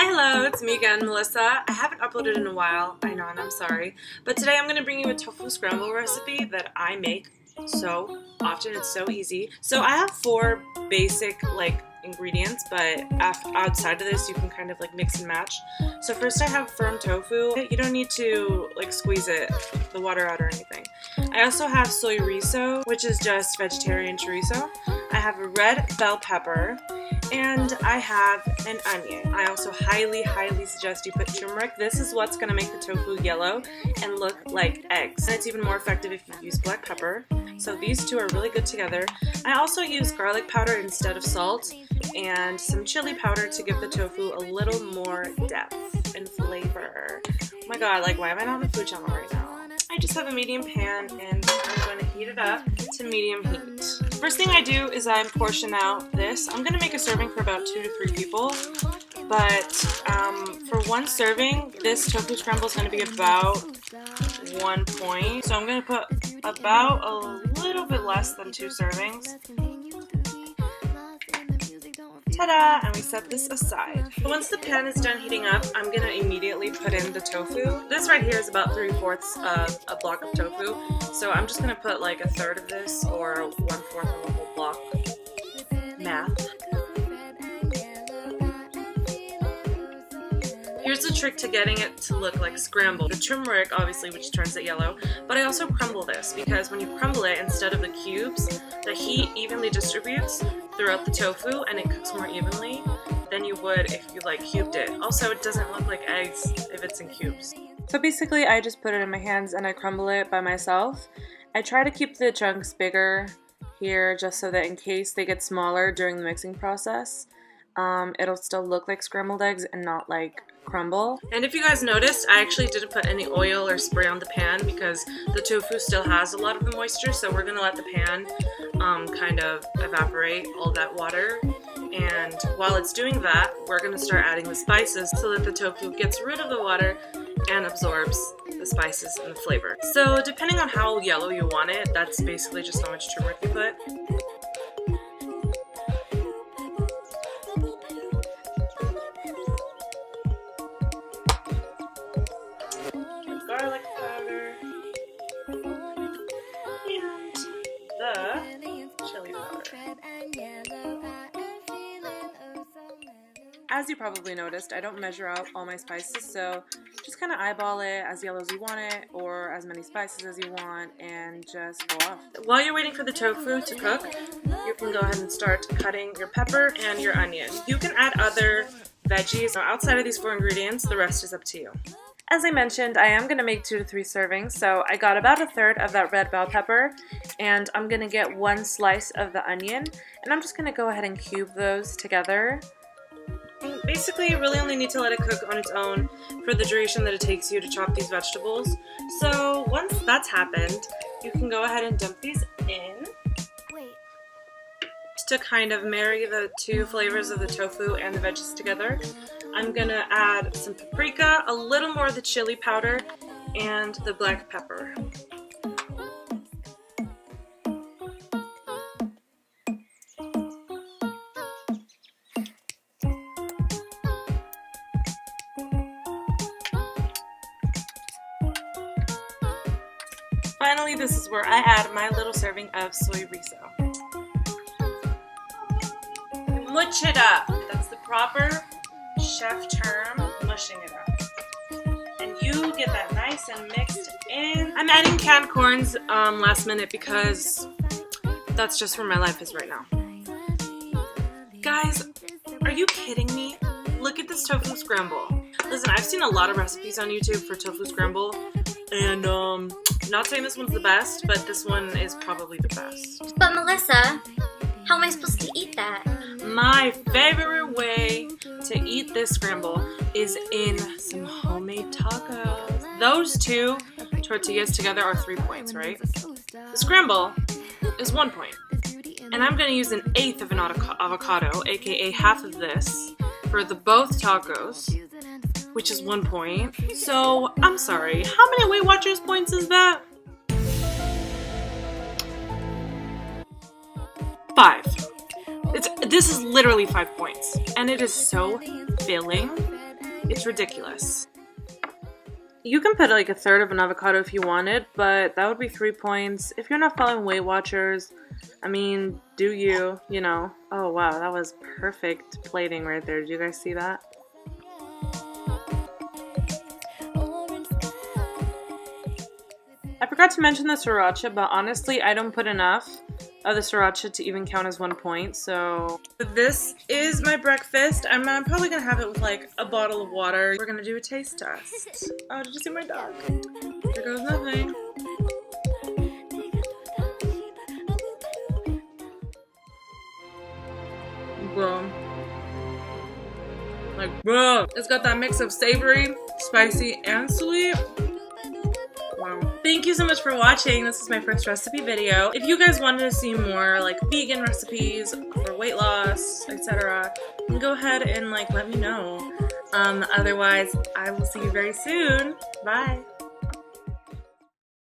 Hi, hello, it's me again, Melissa. I haven't uploaded in a while, I know, and I'm sorry. But today I'm going to bring you a tofu scramble recipe that I make so often. It's so easy. So I have 4 basic, ingredients, but outside of this, you can kind of, mix and match. So first I have firm tofu. You don't need to, squeeze the water out or anything. I also have chorizo, which is just vegetarian chorizo. I have a red bell pepper, and I have an onion. I also highly suggest you put turmeric. This is what's going to make the tofu yellow and look like eggs. And it's even more effective if you use black pepper. So these two are really good together. I also use garlic powder instead of salt and some chili powder to give the tofu a little more depth and flavor. Oh my god, why am I not on the food channel right now? I just have a medium pan and I'm going to heat it up to medium heat. First thing I do is I portion out this. I'm going to make a serving for about 2 to 3 people, but for one serving, this tofu scramble is going to be about 1 point. So I'm going to put about a little bit less than 2 servings. Ta-da! And we set this aside. Once the pan is done heating up, I'm going to immediately put in the tofu. This right here is about 3/4 of a block of tofu. So I'm just going to put a third of this or 1/4 of the whole block. Math. Here's the trick to getting it to look like scrambled. The turmeric, obviously, which turns it yellow, but I also crumble this because when you crumble it, instead of the cubes, the heat evenly distributes throughout the tofu and it cooks more evenly than you would if you cubed it. Also, it doesn't look like eggs if it's in cubes. So basically, I just put it in my hands and I crumble it by myself. I try to keep the chunks bigger here just so that in case they get smaller during the mixing process, it'll still look like scrambled eggs and not crumble. And if you guys noticed, I actually didn't put any oil or spray on the pan because the tofu still has a lot of the moisture, so we're gonna let the pan kind of evaporate all that water. And while it's doing that, we're gonna start adding the spices so that the tofu gets rid of the water and absorbs the spices and the flavor. So depending on how yellow you want it, that's basically just how much turmeric you put. Garlic powder and the chili powder. As you probably noticed, I don't measure out all my spices, so just kind of eyeball it as yellow as you want it or as many spices as you want and just go off. While you're waiting for the tofu to cook, you can go ahead and start cutting your pepper and your onion. You can add other veggies. Now, outside of these 4 ingredients, the rest is up to you. As I mentioned, I am going to make 2 to 3 servings, so I got about 1/3 of that red bell pepper, and I'm going to get 1 slice of the onion, and I'm just going to go ahead and cube those together. And basically, you really only need to let it cook on its own for the duration that it takes you to chop these vegetables. So once that's happened, you can go ahead and dump these in to kind of marry the 2 flavors of the tofu and the veggies together. I'm gonna add some paprika, a little more of the chili powder, and the black pepper. Finally, this is where I add my little serving of chorizo. Mush it up. That's the proper chef term, mushing it up. And you get that nice and mixed in. I'm adding canned corns last minute because that's just where my life is right now. Guys, are you kidding me? Look at this tofu scramble. Listen, I've seen a lot of recipes on YouTube for tofu scramble, and not saying this one's the best, but this one is probably the best. But Melissa, how am I supposed to eat that? My favorite way to eat this scramble is in some homemade tacos. Those 2 tortillas together are 3 points, right? The scramble is 1 point. And I'm going to use 1/8 of an avocado, aka half of this, for the both tacos, which is 1 point. So, I'm sorry, how many Weight Watchers points is that? 5. This is literally 5 points, and it is so filling. It's ridiculous. You can put like a third of an avocado if you wanted, but that would be 3 points. If you're not following Weight Watchers, I mean, do you know. Oh wow, that was perfect plating right there. Did you guys see that? I forgot to mention the sriracha, but honestly, I don't put enough of the sriracha to even count as 1 point, so this is my breakfast. I'm probably gonna have it with like a bottle of water. We're gonna do a taste test. Oh, did you see my dog? There goes nothing. Bro. Like, bro. It's got that mix of savory, spicy, and sweet. Wow. Thank you so much for watching. This is my first recipe video. If you guys wanted to see more like vegan recipes for weight loss, etc., go ahead and like let me know. Otherwise, I will see you very soon. Bye.